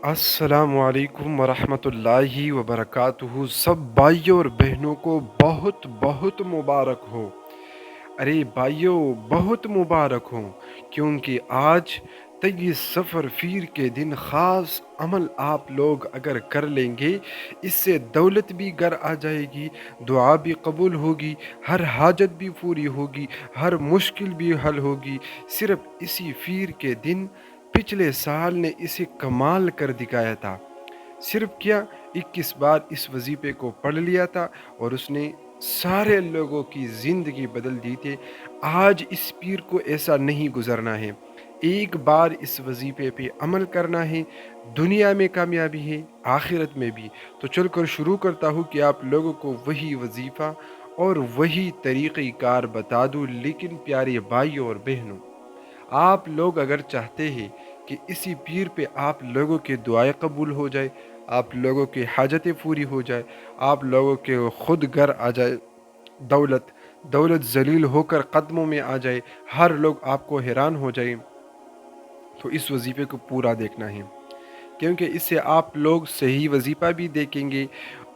السلام علیکم ورحمۃ اللہ وبرکاتہ۔ سب بھائیوں اور بہنوں کو بہت بہت مبارک ہو۔ ارے بھائیوں، بہت مبارک ہو، کیونکہ آج طی سفر فیر کے دن خاص عمل آپ لوگ اگر کر لیں گے، اس سے دولت بھی گھر آ جائے گی، دعا بھی قبول ہوگی، ہر حاجت بھی پوری ہوگی، ہر مشکل بھی حل ہوگی۔ صرف اسی فیر کے دن پچھلے سال نے اسے کمال کر دکھایا تھا۔ صرف کیا 21 بار اس وظیفے کو پڑھ لیا تھا اور اس نے سارے لوگوں کی زندگی بدل دی تھی۔ آج اس پیر کو ایسا نہیں گزرنا ہے، ایک بار اس وظیفے پہ عمل کرنا ہے، دنیا میں کامیابی ہے، آخرت میں بھی۔ تو چل کر شروع کرتا ہوں کہ آپ لوگوں کو وہی وظیفہ اور وہی طریقہ کار بتا دوں۔ لیکن پیارے بھائیوں اور بہنوں، آپ لوگ اگر چاہتے ہیں کہ اسی پیر پہ آپ لوگوں کے دعائیں قبول ہو جائے، آپ لوگوں کی حاجتیں پوری ہو جائے، آپ لوگوں کے خود گھر آ جائے، دولت دولت ذلیل ہو کر قدموں میں آ جائے، ہر لوگ آپ کو حیران ہو جائے، تو اس وظیفے کو پورا دیکھنا ہے، کیونکہ اس سے آپ لوگ صحیح وظیفہ بھی دیکھیں گے،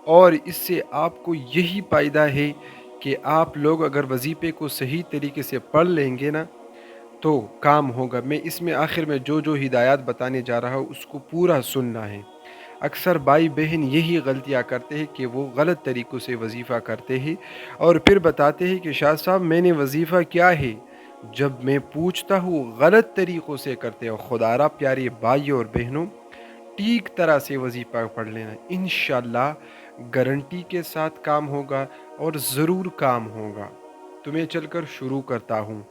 اور اس سے آپ کو یہی فائدہ ہے کہ آپ لوگ اگر وظیفے کو صحیح طریقے سے پڑھ لیں گے نا تو کام ہوگا۔ میں اس میں آخر میں جو ہدایات بتانے جا رہا ہوں اس کو پورا سننا ہے۔ اکثر بھائی بہن یہی غلطیاں کرتے ہیں کہ وہ غلط طریقوں سے وظیفہ کرتے ہیں اور پھر بتاتے ہیں کہ شاہ صاحب میں نے وظیفہ کیا ہے۔ جب میں پوچھتا ہوں غلط طریقوں سے کرتے ہو، خدا را پیارے بھائیوں اور بہنوں، ٹھیک طرح سے وظیفہ پڑھ لینا، انشاءاللہ گارنٹی کے ساتھ کام ہوگا اور ضرور کام ہوگا۔ تو میں چل کر شروع کرتا ہوں۔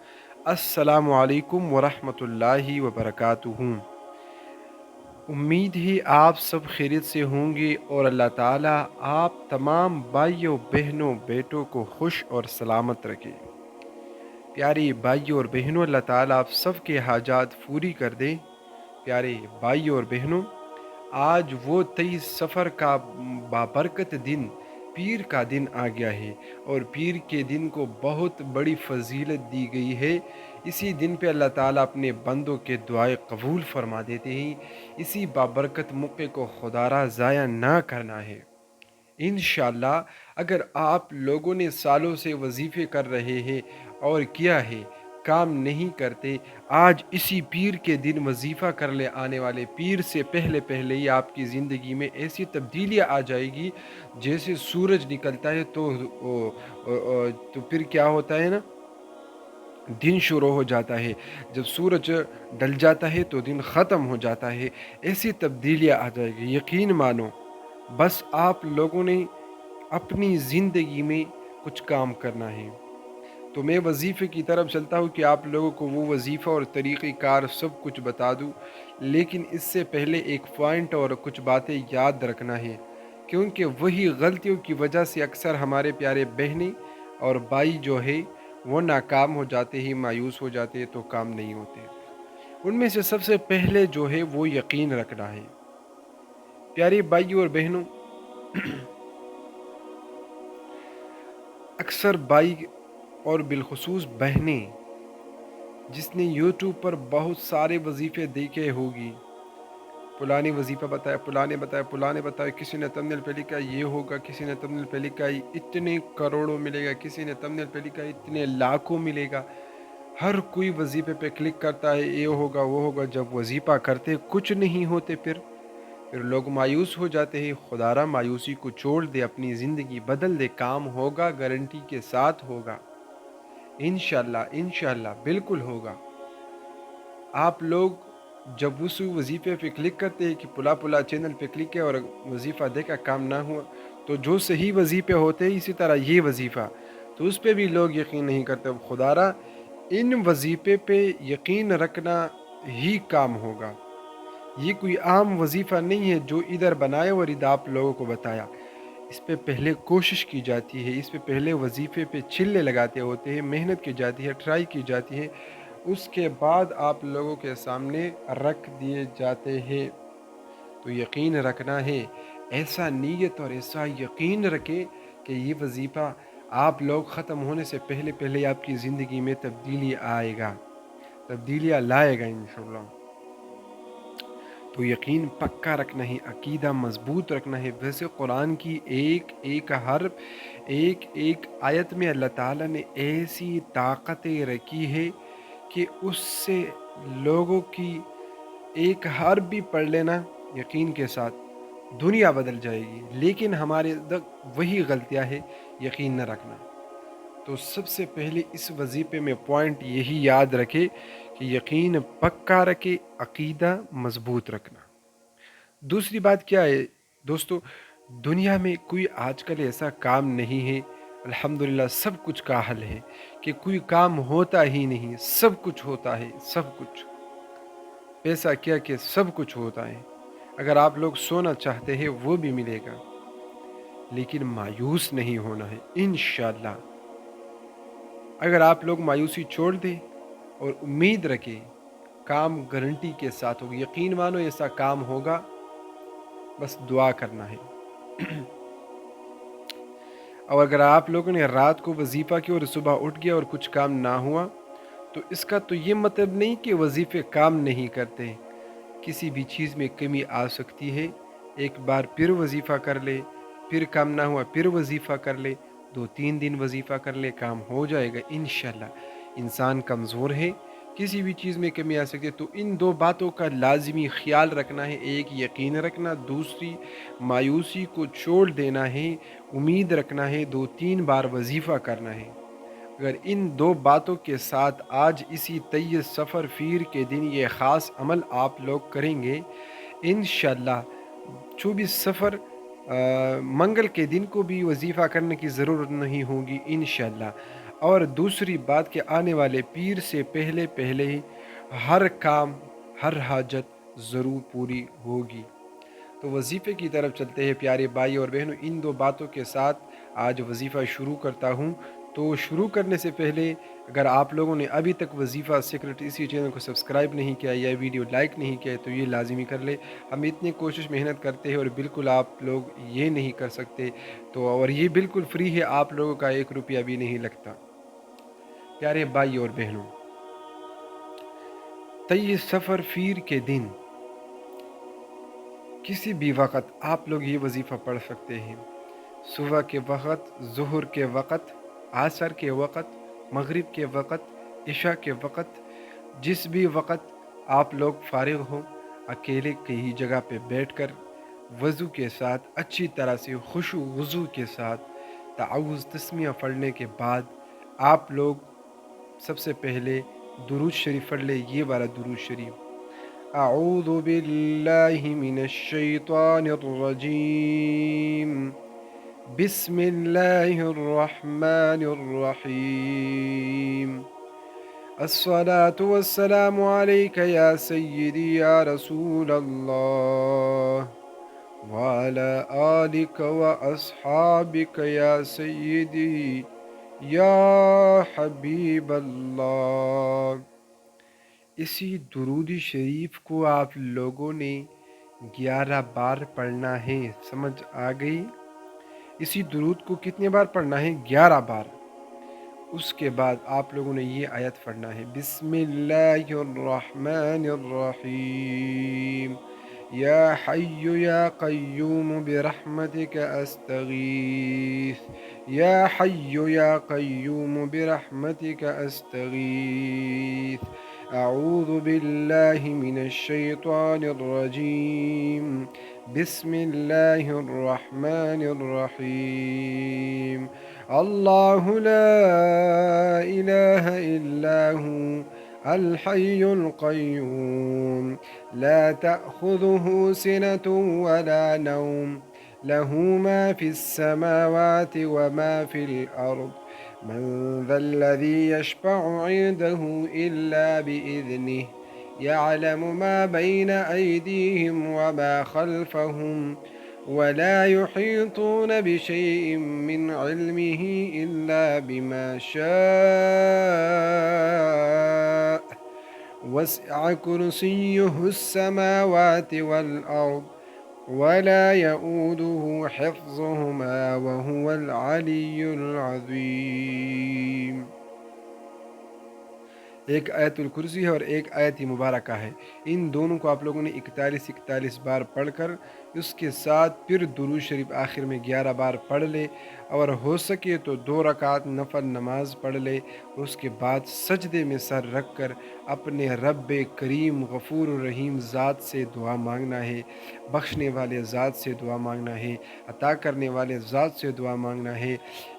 السلام علیکم ورحمۃ اللہ وبرکاتہ۔ امید ہے آپ سب خیریت سے ہوں گے اور اللہ تعالیٰ آپ تمام بھائیوں بہنوں بیٹوں کو خوش اور سلامت رکھے۔ پیارے بھائیوں اور بہنوں، اللہ تعالیٰ آپ سب کے حاجات پوری کر دیں۔ پیارے بھائیوں اور بہنوں، آج وہ 23 سفر کا بابرکت دن پیر کا دن آ گیا ہے، اور پیر کے دن کو بہت بڑی فضیلت دی گئی ہے۔ اسی دن پہ اللہ تعالیٰ اپنے بندوں کے دعائیں قبول فرما دیتے ہیں۔ اسی بابرکت موقع کو خدا را ضائع نہ کرنا ہے۔ انشاءاللہ اگر آپ لوگوں نے سالوں سے وظیفے کر رہے ہیں اور کیا ہے، کام نہیں کرتے، آج اسی پیر کے دن وظیفہ کر لے آنے والے پیر سے پہلے پہلے ہی آپ کی زندگی میں ایسی تبدیلیاں آ جائے گی، جیسے سورج نکلتا ہے تو پھر کیا ہوتا ہے نا، دن شروع ہو جاتا ہے، جب سورج ڈل جاتا ہے تو دن ختم ہو جاتا ہے، ایسی تبدیلیاں آ جائے گی، یقین مانو۔ بس آپ لوگوں نے اپنی زندگی میں کچھ کام کرنا ہے۔ تو میں وظیفے کی طرف چلتا ہوں کہ آپ لوگوں کو وہ وظیفہ اور طریقہ کار سب کچھ بتا دوں، لیکن اس سے پہلے ایک پوائنٹ اور کچھ باتیں یاد رکھنا ہے، کیونکہ وہی غلطیوں کی وجہ سے اکثر ہمارے پیارے بہنیں اور بھائی جو ہے وہ ناکام ہو جاتے ہیں، مایوس ہو جاتے ہیں، تو کام نہیں ہوتے۔ ان میں سے سب سے پہلے جو ہے وہ یقین رکھنا ہے۔ پیارے بھائیوں اور بہنوں، اکثر بھائی اور بالخصوص بہنیں جس نے یوٹیوب پر بہت سارے وظیفے دیکھے ہوگی، پلانے وظیفہ بتایا، پلانے بتایا، کسی نے تمنیل پہ لکھا یہ ہوگا، کسی نے تمنیل پہ لکھا اتنے کروڑوں ملے گا، کسی نے تمنیل پہ لکھا اتنے لاکھوں ملے گا۔ ہر کوئی وظیفے پہ کلک کرتا ہے، یہ ہوگا وہ ہوگا۔ جب وظیفہ کرتے کچھ نہیں ہوتے، پھر لوگ مایوس ہو جاتے ہیں۔ خدا را مایوسی کو چھوڑ دے، اپنی زندگی بدل دے، کام ہوگا، گارنٹی کے ساتھ ہوگا، انشاءاللہ انشاءاللہ بالکل ہوگا۔ آپ لوگ جب اس وظیفے پہ کلک کرتے ہیں کہ پلا چینل پہ کلک ہے اور وظیفہ دیکھا کام نہ ہوا، تو جو صحیح وظیفے ہوتے ہیں اسی طرح یہ وظیفہ، تو اس پہ بھی لوگ یقین نہیں کرتے۔ خدا را ان وظیفے پہ یقین رکھنا ہی کام ہوگا۔ یہ کوئی عام وظیفہ نہیں ہے جو ادھر بنایا اور ادھر آپ لوگوں کو بتایا۔ اس پہ پہلے کوشش کی جاتی ہے، اس پہ پہلے وظیفے پہ چھلے لگاتے ہوتے ہیں، محنت کی جاتی ہے، ٹرائی کی جاتی ہے، اس کے بعد آپ لوگوں کے سامنے رکھ دیے جاتے ہیں۔ تو یقین رکھنا ہے، ایسا نیت اور ایسا یقین رکھے کہ یہ وظیفہ آپ لوگ ختم ہونے سے پہلے پہلے آپ کی زندگی میں تبدیلیاں لائے گا انشاءاللہ۔ تو یقین پکا رکھنا ہے، عقیدہ مضبوط رکھنا ہے۔ ویسے قرآن کی ایک ایک حرف، ایک ایک آیت میں اللہ تعالیٰ نے ایسی طاقتیں رکھی ہے کہ اس سے لوگوں کی ایک حرف بھی پڑھ لینا یقین کے ساتھ دنیا بدل جائے گی، لیکن ہمارے وہی غلطیاں ہے، یقین نہ رکھنا۔ تو سب سے پہلے اس وظیفے میں پوائنٹ یہی یاد رکھے کہ یقین پکا رکھے، عقیدہ مضبوط رکھنا۔ دوسری بات کیا ہے دوستو، دنیا میں کوئی آج کل ایسا کام نہیں ہے، الحمدللہ سب کچھ کا حل ہے، کہ کوئی کام ہوتا ہی نہیں، سب کچھ ہوتا ہے، سب کچھ پیسہ کیا کہ سب کچھ ہوتا ہے۔ اگر آپ لوگ سونا چاہتے ہیں وہ بھی ملے گا، لیکن مایوس نہیں ہونا ہے انشاءاللہ۔ اگر آپ لوگ مایوسی چھوڑ دیں اور امید رکھیں، کام گارنٹی کے ساتھ ہوگا، یقین مانو ایسا کام ہوگا، بس دعا کرنا ہے۔ اور اگر آپ لوگوں نے رات کو وظیفہ کیا اور صبح اٹھ گیا اور کچھ کام نہ ہوا، تو اس کا تو یہ مطلب نہیں کہ وظیفے کام نہیں کرتے، کسی بھی چیز میں کمی آ سکتی ہے۔ ایک بار پھر وظیفہ کر لے، پھر کام نہ ہوا پھر وظیفہ کر لے، 2-3 دن وظیفہ کر لے، کام ہو جائے گا انشاءاللہ۔ انسان کمزور ہے، کسی بھی چیز میں کمی آ سکتی ہے، تو ان دو باتوں کا لازمی خیال رکھنا ہے۔ ایک یقین رکھنا، دوسری مایوسی کو چھوڑ دینا ہے، امید رکھنا ہے، 2-3 بار وظیفہ کرنا ہے۔ اگر ان دو باتوں کے ساتھ آج اسی 23 سفر فیر کے دن یہ خاص عمل آپ لوگ کریں گے انشاءاللہ، 24 سفر منگل کے دن کو بھی وظیفہ کرنے کی ضرورت نہیں ہوگی انشاءاللہ۔ اور دوسری بات کہ آنے والے پیر سے پہلے پہلے ہی ہر کام، ہر حاجت ضرور پوری ہوگی۔ تو وظیفے کی طرف چلتے ہیں پیارے بھائی اور بہنوں۔ ان دو باتوں کے ساتھ آج وظیفہ شروع کرتا ہوں۔ تو شروع کرنے سے پہلے اگر آپ لوگوں نے ابھی تک وظیفہ سیکرٹ اسی چینل کو سبسکرائب نہیں کیا یا ویڈیو لائک نہیں کیا تو یہ لازمی کر لے۔ ہم اتنی کوشش محنت کرتے ہیں اور بالکل آپ لوگ یہ نہیں کر سکتے، تو اور یہ بالکل فری ہے، آپ لوگوں کا 1 روپیہ بھی نہیں لگتا۔ پیارے بھائی اور بہنوں، 23 سفر فیر کے دن کسی بھی وقت آپ لوگ یہ وظیفہ پڑھ سکتے ہیں۔ صبح کے وقت، ظہر کے وقت، عصر کے وقت، مغرب کے وقت، عشاء کے وقت، جس بھی وقت آپ لوگ فارغ ہوں، اکیلے کہیں جگہ پہ بیٹھ کر وضو کے ساتھ اچھی طرح سے خشوع وضو کے ساتھ تعوذ تسمیہ پڑھنے کے بعد آپ لوگ سب سے پہلے درود شریف پڑھ لے، یہ والا درود شریف: اعوذ باللہ من الشیطان الرجیم، بسم اللہ الرحمن الرحیم، الصلاة والسلام علیک یا سیدی یا رسول اللہ، وعلی آلک و اصحابک یا سیدی یا حبیب اللہ۔ اسی درود شریف کو آپ لوگوں نے 11 بار پڑھنا ہے، سمجھ آ گئی؟ اسی درود کو کتنے بار پڑھنا ہے؟ 11 بار۔ اس کے بعد آپ لوگوں نے یہ آیت پڑھنا ہے: بسم اللہ الرحمن الرحیم، یا حی یا قیوم برحمتک استغیث، یا حی یا قیوم برحمتک استغیث، اعوذ باللہ من الشیطان الرجیم، بسم اللہ الرحمن الرحیم، اللہ لا الہ الا هو الحی القیوم، لا تأخذه سنة ولا نوم، له ما في السماوات وما في الأرض، من ذا الذي يشفع عنده إلا بإذنه، يعلم ما بين أيديهم وما خلفهم، ولا يحيطون بشيء من علمه إلا بما شاء، وسع كرسيه السماوات والأرض، ولا يؤوده حفظهما وهو العلي العظيم۔ ایک آیت الکرسی ہے اور ایک آیت مبارکہ ہے۔ ان دونوں کو آپ لوگوں نے 41 بار پڑھ کر اس کے ساتھ پھر درود شریف آخر میں 11 بار پڑھ لے، اور ہو سکے تو 2 رکعت نفل نماز پڑھ لے، اور اس کے بعد سجدے میں سر رکھ کر اپنے رب کریم غفور الرحیم ذات سے دعا مانگنا ہے، بخشنے والے ذات سے دعا مانگنا ہے، عطا کرنے والے ذات سے دعا مانگنا ہے۔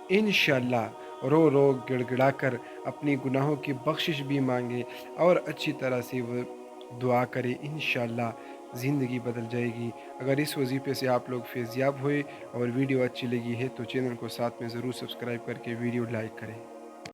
انشاءاللہ رو رو گڑ گڑا کر اپنی گناہوں کی بخشش بھی مانگے اور اچھی طرح سے وہ دعا کرے، انشاءاللہ زندگی بدل جائے گی۔ اگر اس وظیفے سے آپ لوگ فیضیاب ہوئے اور ویڈیو اچھی لگی ہے تو چینل کو ساتھ میں ضرور سبسکرائب کر کے ویڈیو لائک کریں۔